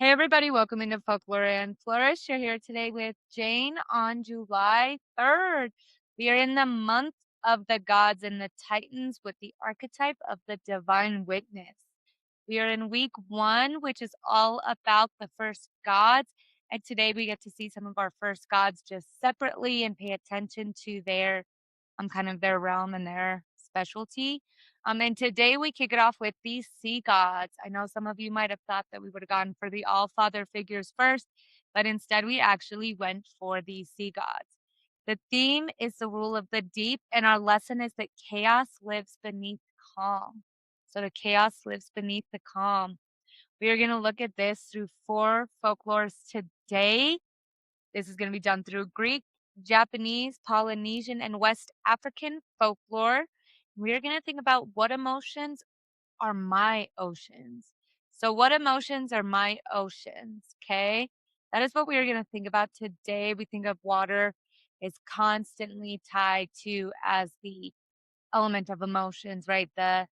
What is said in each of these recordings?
Hey everybody, welcome into Folklore and Flourish. You're here today with Jane on July 3rd. We are in the month of the gods and the titans with the archetype of the divine witness. We are in week 1, which is all about the first gods. And today we get to see some of our first gods just separately and pay attention to their kind of their realm and their specialty. And today we kick it off with these sea gods. I know some of you might have thought that we would have gone for the all-father figures first, but instead we actually went for the sea gods. The theme is the rule of the deep, and our lesson is that chaos lives beneath calm. So the chaos lives beneath the calm. We are going to look at this through 4 folklores today. This is going to be done through Greek, Japanese, Polynesian, and West African folklore. We're going to think about what emotions are my oceans. So what emotions are my oceans? Okay. That is what we are going to think about today. We think of water is constantly tied to as the element of emotions, right? The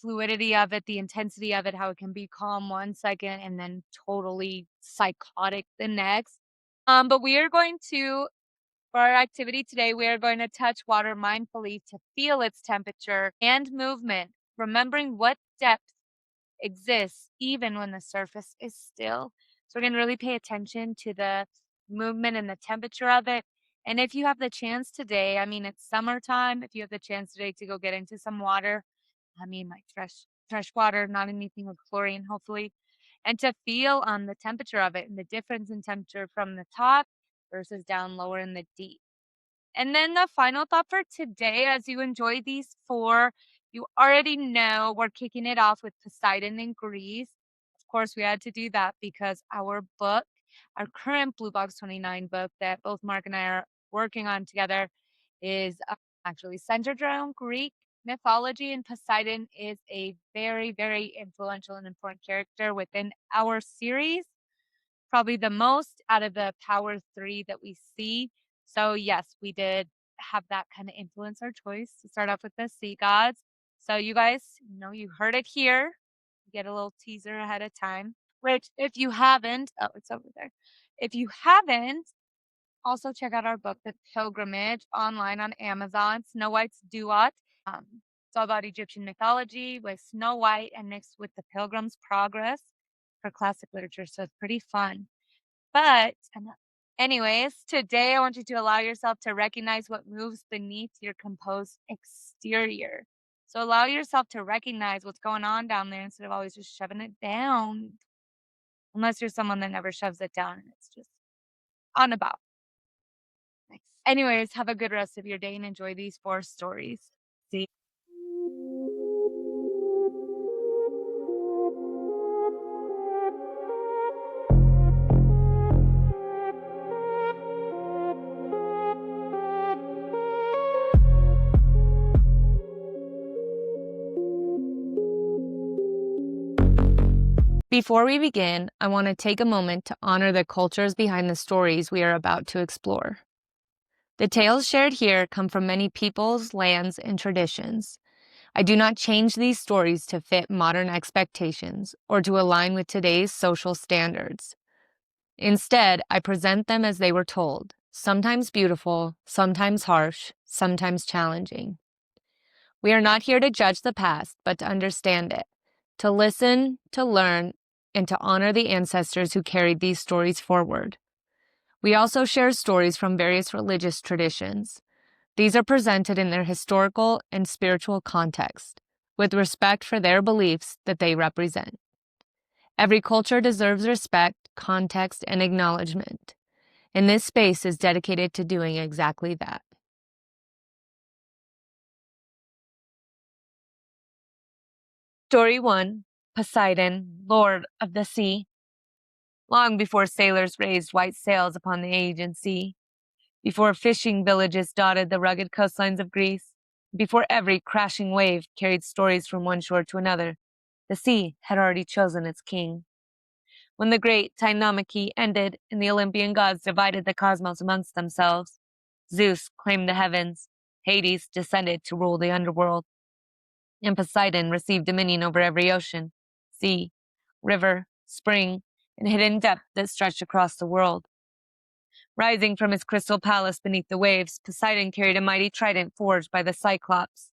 fluidity of it, the intensity of it, how it can be calm 1 second and then totally psychotic the next. But we are going to, for our activity today, we are going to touch water mindfully to feel its temperature and movement, remembering what depth exists even when the surface is still. So we're going to really pay attention to the movement and the temperature of it. And if you have the chance today, I mean, it's summertime. If you have the chance today to go get into some water, I mean, like fresh water, not anything with chlorine, hopefully, and to feel the temperature of it and the difference in temperature from the top versus down lower in the deep. And then the final thought for today, as you enjoy these 4, you already know we're kicking it off with Poseidon in Greece. Of course, we had to do that because our book, our current Blue Box 29 book that both Mark and I are working on together, is actually centered around Greek mythology, and Poseidon is a very, very influential and important character within our series. Probably the most out of the power 3 that we see. So yes, we did have that kind of influence our choice to start off with the sea gods. So you guys, you heard it here. You get a little teaser ahead of time, which if you haven't, oh, it's over there. If you haven't, also check out our book, The Pilgrimage, online on Amazon, Snow White's Duat. It's all about Egyptian mythology with Snow White and mixed with the Pilgrim's Progress for classic literature. So it's pretty fun. But anyways, today I want you to allow yourself to recognize what moves beneath your composed exterior. So allow yourself to recognize what's going on down there instead of always just shoving it down. Unless you're someone that never shoves it down and it's just on about. Nice. Anyways, have a good rest of your day and enjoy these 4 stories. See. Before we begin, I want to take a moment to honor the cultures behind the stories we are about to explore. The tales shared here come from many peoples, lands, and traditions. I do not change these stories to fit modern expectations or to align with today's social standards. Instead, I present them as they were told, sometimes beautiful, sometimes harsh, sometimes challenging. We are not here to judge the past, but to understand it, to listen, to learn, and to honor the ancestors who carried these stories forward. We also share stories from various religious traditions. These are presented in their historical and spiritual context, with respect for their beliefs that they represent. Every culture deserves respect, context, and acknowledgement, and this space is dedicated to doing exactly that. Story 1, Poseidon, Lord of the Sea. Long before sailors raised white sails upon the Aegean Sea, before fishing villages dotted the rugged coastlines of Greece, before every crashing wave carried stories from one shore to another, the sea had already chosen its king. When the great Tainamaki ended and the Olympian gods divided the cosmos amongst themselves, Zeus claimed the heavens, Hades descended to rule the underworld, and Poseidon received dominion over every ocean, sea, river, spring, and hidden depth that stretched across the world. Rising from his crystal palace beneath the waves, Poseidon carried a mighty trident forged by the Cyclops,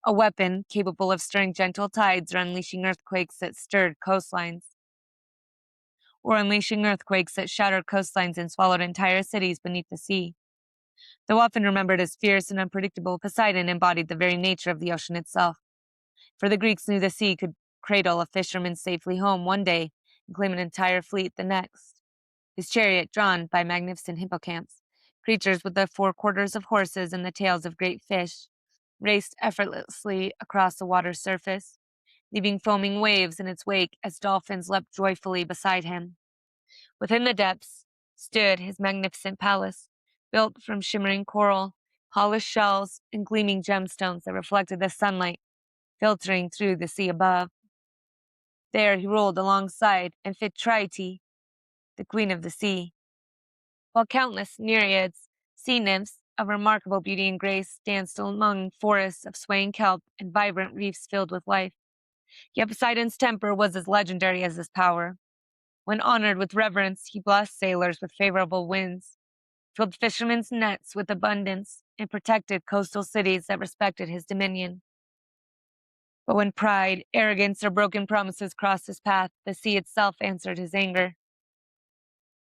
a weapon capable of stirring gentle tides or unleashing earthquakes that shattered coastlines and swallowed entire cities beneath the sea. Though often remembered as fierce and unpredictable, Poseidon embodied the very nature of the ocean itself. For the Greeks knew the sea could cradle a fisherman safely home one day and claim an entire fleet the next. His chariot, drawn by magnificent hippocamps, creatures with the forequarters of horses and the tails of great fish, raced effortlessly across the water's surface, leaving foaming waves in its wake as dolphins leapt joyfully beside him. Within the depths stood his magnificent palace, built from shimmering coral, polished shells, and gleaming gemstones that reflected the sunlight filtering through the sea above. There he ruled alongside Amphitrite, the queen of the sea, while countless nereids, sea nymphs of remarkable beauty and grace, danced among forests of swaying kelp and vibrant reefs filled with life. Yet Poseidon's temper was as legendary as his power. When honored with reverence, he blessed sailors with favorable winds, filled fishermen's nets with abundance, and protected coastal cities that respected his dominion. But when pride, arrogance, or broken promises crossed his path, the sea itself answered his anger.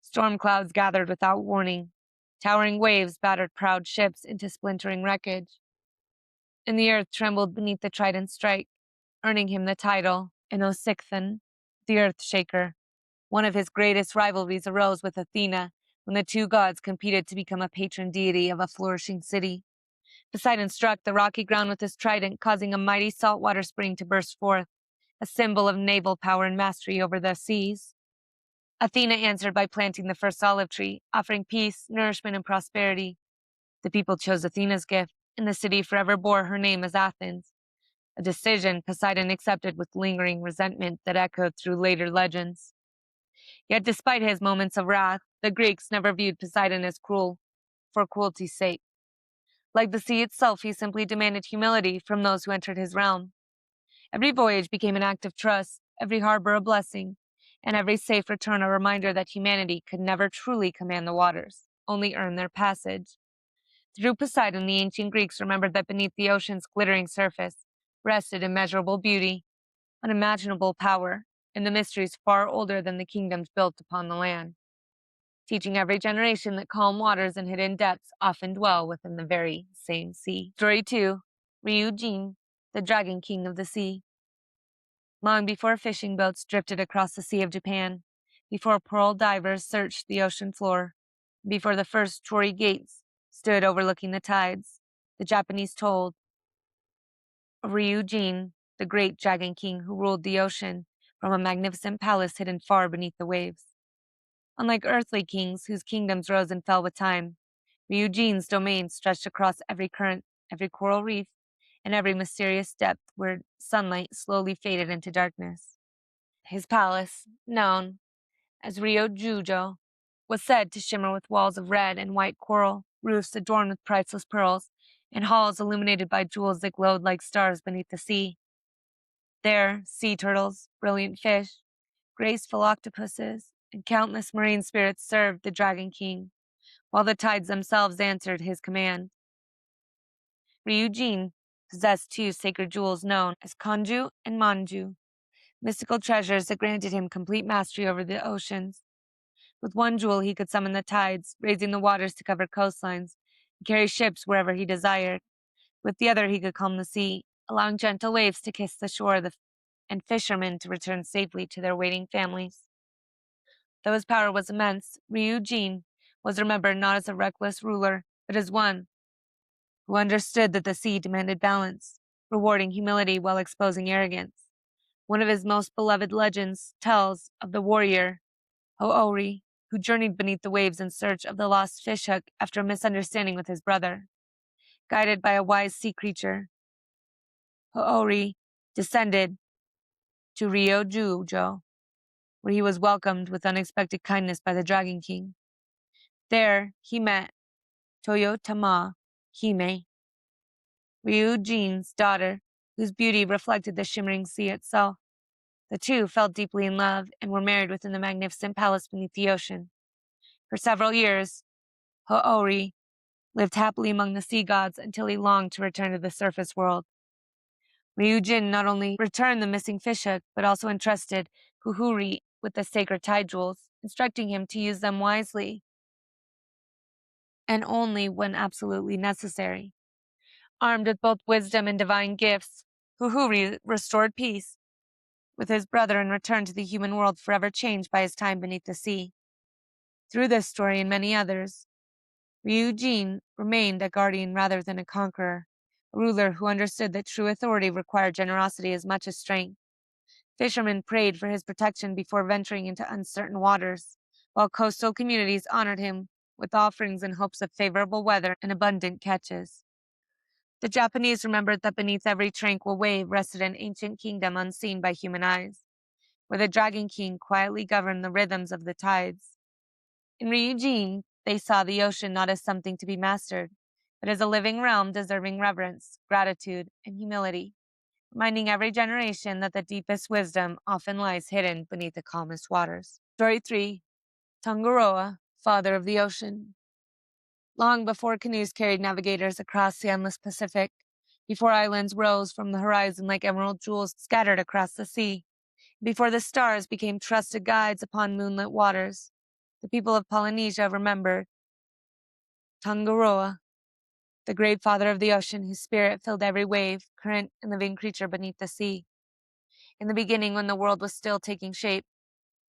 Storm clouds gathered without warning. Towering waves battered proud ships into splintering wreckage. And the earth trembled beneath the trident's strike, earning him the title, Enosikthon, the Earth Shaker. One of his greatest rivalries arose with Athena when the two gods competed to become a patron deity of a flourishing city. Poseidon struck the rocky ground with his trident, causing a mighty saltwater spring to burst forth, a symbol of naval power and mastery over the seas. Athena answered by planting the first olive tree, offering peace, nourishment, and prosperity. The people chose Athena's gift, and the city forever bore her name as Athens, a decision Poseidon accepted with lingering resentment that echoed through later legends. Yet despite his moments of wrath, the Greeks never viewed Poseidon as cruel, for cruelty's sake. Like the sea itself, he simply demanded humility from those who entered his realm. Every voyage became an act of trust, every harbor a blessing, and every safe return a reminder that humanity could never truly command the waters, only earn their passage. Through Poseidon, the ancient Greeks remembered that beneath the ocean's glittering surface rested immeasurable beauty, unimaginable power, and the mysteries far older than the kingdoms built upon the land, teaching every generation that calm waters and hidden depths often dwell within the very same sea. Story 2. Ryūjin, the Dragon King of the Sea. Long before fishing boats drifted across the Sea of Japan, before pearl divers searched the ocean floor, before the first torii gates stood overlooking the tides, the Japanese told of Ryūjin, the great Dragon King who ruled the ocean from a magnificent palace hidden far beneath the waves. Unlike earthly kings whose kingdoms rose and fell with time, Ryūjin's domain stretched across every current, every coral reef, and every mysterious depth where sunlight slowly faded into darkness. His palace, known as Ryūjujo, was said to shimmer with walls of red and white coral, roofs adorned with priceless pearls, and halls illuminated by jewels that glowed like stars beneath the sea. There, sea turtles, brilliant fish, graceful octopuses, and countless marine spirits served the Dragon King, while the tides themselves answered his command. Ryūjin possessed two sacred jewels known as Kanju and Manju, mystical treasures that granted him complete mastery over the oceans. With one jewel, he could summon the tides, raising the waters to cover coastlines, and carry ships wherever he desired. With the other, he could calm the sea, allowing gentle waves to kiss the shore and fishermen to return safely to their waiting families. Though his power was immense, Ryūjin was remembered not as a reckless ruler, but as one who understood that the sea demanded balance, rewarding humility while exposing arrogance. One of his most beloved legends tells of the warrior Ho'ori, who journeyed beneath the waves in search of the lost fishhook after a misunderstanding with his brother. Guided by a wise sea creature, Ho'ori descended to Ryūjujo, where he was welcomed with unexpected kindness by the Dragon King. There, he met Toyotama Hime, Ryūjin's daughter, whose beauty reflected the shimmering sea itself. The two fell deeply in love and were married within the magnificent palace beneath the ocean. For several years, Ho'ori lived happily among the sea gods until he longed to return to the surface world. Ryūjin not only returned the missing fishhook, but also entrusted Huhuri with the sacred tide jewels, instructing him to use them wisely and only when absolutely necessary. Armed with both wisdom and divine gifts, Huhuri restored peace with his brother and returned to the human world forever changed by his time beneath the sea. Through this story and many others, Ryūjin remained a guardian rather than a conqueror, a ruler who understood that true authority required generosity as much as strength. Fishermen prayed for his protection before venturing into uncertain waters, while coastal communities honored him with offerings in hopes of favorable weather and abundant catches. The Japanese remembered that beneath every tranquil wave rested an ancient kingdom unseen by human eyes, where the Dragon King quietly governed the rhythms of the tides. In Ryūjin, they saw the ocean not as something to be mastered, but as a living realm deserving reverence, gratitude, and humility, reminding every generation that the deepest wisdom often lies hidden beneath the calmest waters. Story 3. Tangaroa, Father of the Ocean. Long before canoes carried navigators across the endless Pacific, before islands rose from the horizon like emerald jewels scattered across the sea, before the stars became trusted guides upon moonlit waters, the people of Polynesia remembered Tangaroa, the great father of the ocean whose spirit filled every wave, current, and living creature beneath the sea. In the beginning, when the world was still taking shape,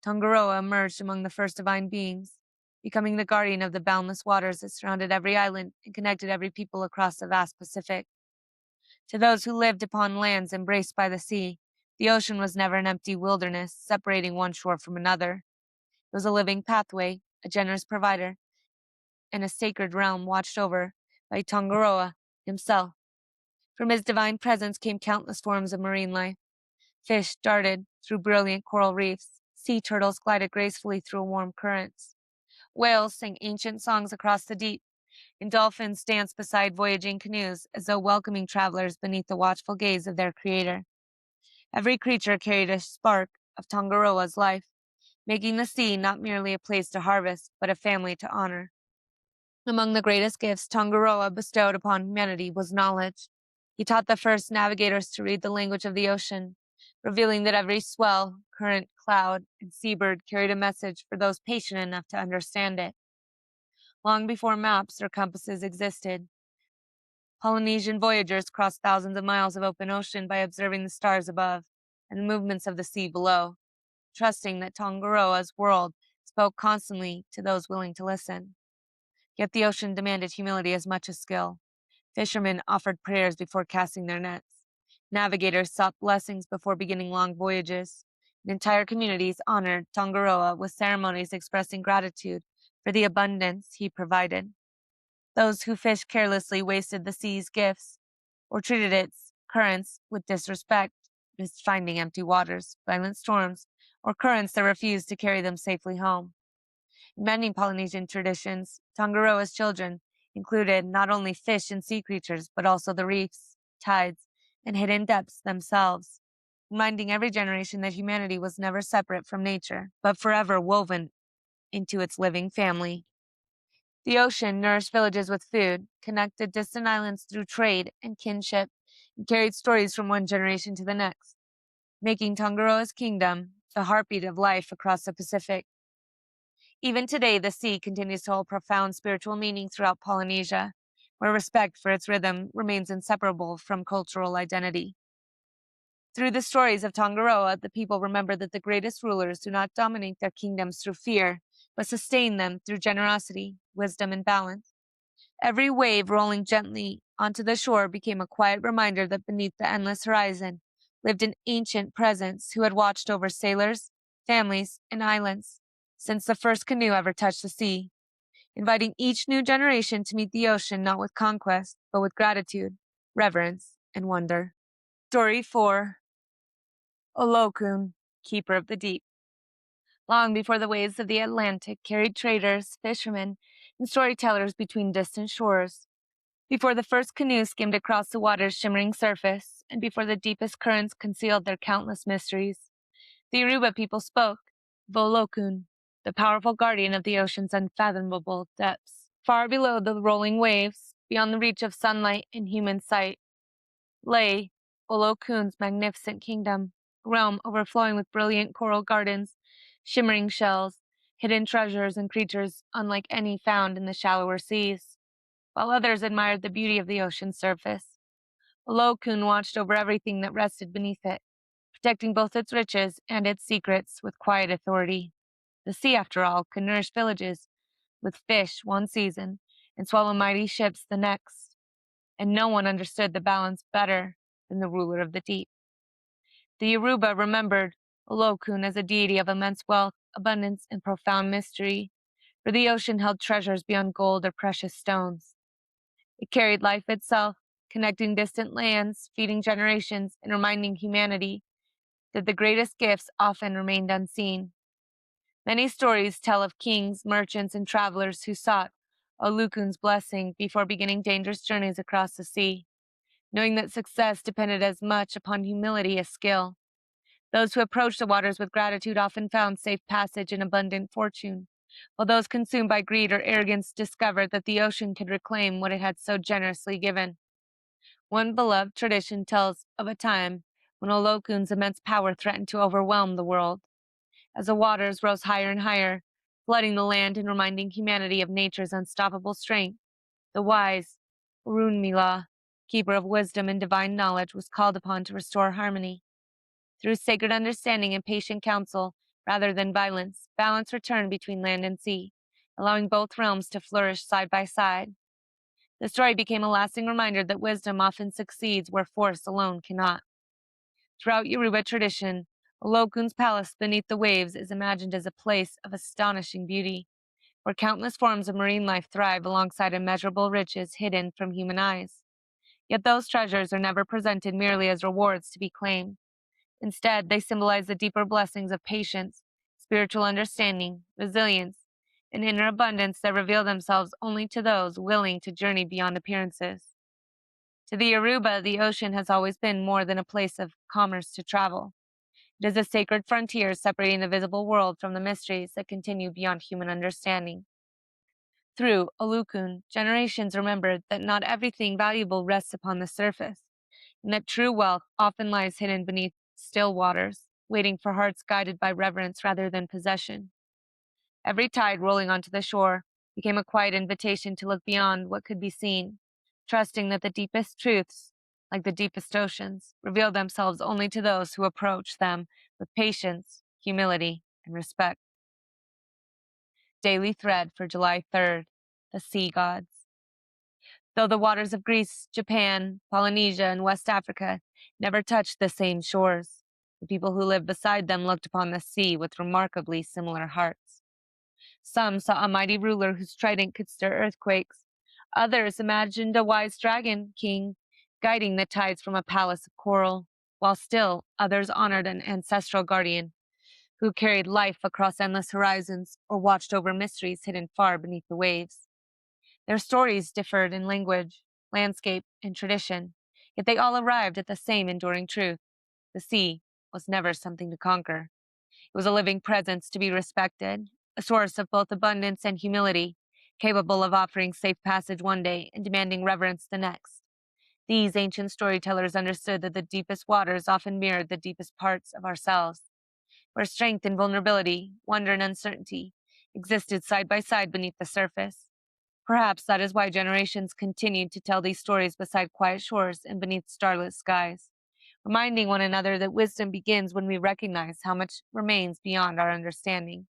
Tangaroa emerged among the first divine beings, becoming the guardian of the boundless waters that surrounded every island and connected every people across the vast Pacific. To those who lived upon lands embraced by the sea, the ocean was never an empty wilderness separating one shore from another. It was a living pathway, a generous provider, and a sacred realm watched over by Tangaroa himself. From his divine presence came countless forms of marine life. Fish darted through brilliant coral reefs. Sea turtles glided gracefully through warm currents. Whales sang ancient songs across the deep, and dolphins danced beside voyaging canoes as though welcoming travelers beneath the watchful gaze of their creator. Every creature carried a spark of Tangaroa's life, making the sea not merely a place to harvest, but a family to honor. Among the greatest gifts Tangaroa bestowed upon humanity was knowledge. He taught the first navigators to read the language of the ocean, revealing that every swell, current, cloud, and seabird carried a message for those patient enough to understand it. Long before maps or compasses existed, Polynesian voyagers crossed thousands of miles of open ocean by observing the stars above and the movements of the sea below, trusting that Tangaroa's world spoke constantly to those willing to listen. Yet the ocean demanded humility as much as skill. Fishermen offered prayers before casting their nets. Navigators sought blessings before beginning long voyages. And entire communities honored Tangaroa with ceremonies expressing gratitude for the abundance he provided. Those who fished carelessly wasted the sea's gifts or treated its currents with disrespect, risked finding empty waters, violent storms, or currents that refused to carry them safely home. In many Polynesian traditions, Tangaroa's children included not only fish and sea creatures, but also the reefs, tides, and hidden depths themselves, reminding every generation that humanity was never separate from nature, but forever woven into its living family. The ocean nourished villages with food, connected distant islands through trade and kinship, and carried stories from one generation to the next, making Tangaroa's kingdom the heartbeat of life across the Pacific. Even today, the sea continues to hold profound spiritual meaning throughout Polynesia, where respect for its rhythm remains inseparable from cultural identity. Through the stories of Tangaroa, the people remember that the greatest rulers do not dominate their kingdoms through fear, but sustain them through generosity, wisdom, and balance. Every wave rolling gently onto the shore became a quiet reminder that beneath the endless horizon lived an ancient presence who had watched over sailors, families, and islands since the first canoe ever touched the sea, inviting each new generation to meet the ocean not with conquest, but with gratitude, reverence, and wonder. Story 4. Olokun, Keeper of the Deep. Long before the waves of the Atlantic carried traders, fishermen, and storytellers between distant shores, before the first canoe skimmed across the water's shimmering surface, and before the deepest currents concealed their countless mysteries, The Yoruba people spoke of Olokun, the powerful guardian of the ocean's unfathomable depths. Far below the rolling waves, beyond the reach of sunlight and human sight, lay Olokun's magnificent kingdom, a realm overflowing with brilliant coral gardens, shimmering shells, hidden treasures, and creatures unlike any found in the shallower seas. While others admired the beauty of the ocean's surface, Olokun watched over everything that rested beneath it, protecting both its riches and its secrets with quiet authority. The sea, after all, could nourish villages with fish one season and swallow mighty ships the next, and no one understood the balance better than the ruler of the deep. The Yoruba remembered Olokun as a deity of immense wealth, abundance, and profound mystery, for the ocean held treasures beyond gold or precious stones. It carried life itself, connecting distant lands, feeding generations, and reminding humanity that the greatest gifts often remained unseen. Many stories tell of kings, merchants, and travelers who sought Olukun's blessing before beginning dangerous journeys across the sea, knowing that success depended as much upon humility as skill. Those who approached the waters with gratitude often found safe passage and abundant fortune, while those consumed by greed or arrogance discovered that the ocean could reclaim what it had so generously given. One beloved tradition tells of a time when Olokun's immense power threatened to overwhelm the world. As the waters rose higher and higher, flooding the land and reminding humanity of nature's unstoppable strength, the wise Urunmila, keeper of wisdom and divine knowledge, was called upon to restore harmony. Through sacred understanding and patient counsel, rather than violence, balance returned between land and sea, allowing both realms to flourish side by side. The story became a lasting reminder that wisdom often succeeds where force alone cannot. Throughout Yoruba tradition, Olokun's palace beneath the waves is imagined as a place of astonishing beauty, where countless forms of marine life thrive alongside immeasurable riches hidden from human eyes. Yet those treasures are never presented merely as rewards to be claimed. Instead, they symbolize the deeper blessings of patience, spiritual understanding, resilience, and inner abundance that reveal themselves only to those willing to journey beyond appearances. To the Yoruba, the ocean has always been more than a place of commerce to travel. It is a sacred frontier separating the visible world from the mysteries that continue beyond human understanding. Through Olokun, generations remembered that not everything valuable rests upon the surface, and that true wealth often lies hidden beneath still waters, waiting for hearts guided by reverence rather than possession. Every tide rolling onto the shore became a quiet invitation to look beyond what could be seen, trusting that the deepest truths, like the deepest oceans, reveal themselves only to those who approach them with patience, humility, and respect. Daily Thread for July 3rd, the Sea Gods. Though the waters of Greece, Japan, Polynesia, and West Africa never touched the same shores, the people who lived beside them looked upon the sea with remarkably similar hearts. Some saw a mighty ruler whose trident could stir earthquakes. Others imagined a wise dragon king guiding the tides from a palace of coral, while still others honored an ancestral guardian who carried life across endless horizons or watched over mysteries hidden far beneath the waves. Their stories differed in language, landscape, and tradition, yet they all arrived at the same enduring truth. The sea was never something to conquer. It was a living presence to be respected, a source of both abundance and humility, capable of offering safe passage one day and demanding reverence the next. These ancient storytellers understood that the deepest waters often mirrored the deepest parts of ourselves, where strength and vulnerability, wonder and uncertainty, existed side by side beneath the surface. Perhaps that is why generations continued to tell these stories beside quiet shores and beneath starlit skies, reminding one another that wisdom begins when we recognize how much remains beyond our understanding.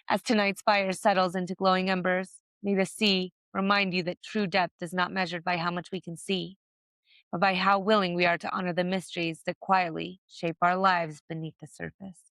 As tonight's fire settles into glowing embers, may the sea remind you that true depth is not measured by how much we can see, but by how willing we are to honor the mysteries that quietly shape our lives beneath the surface.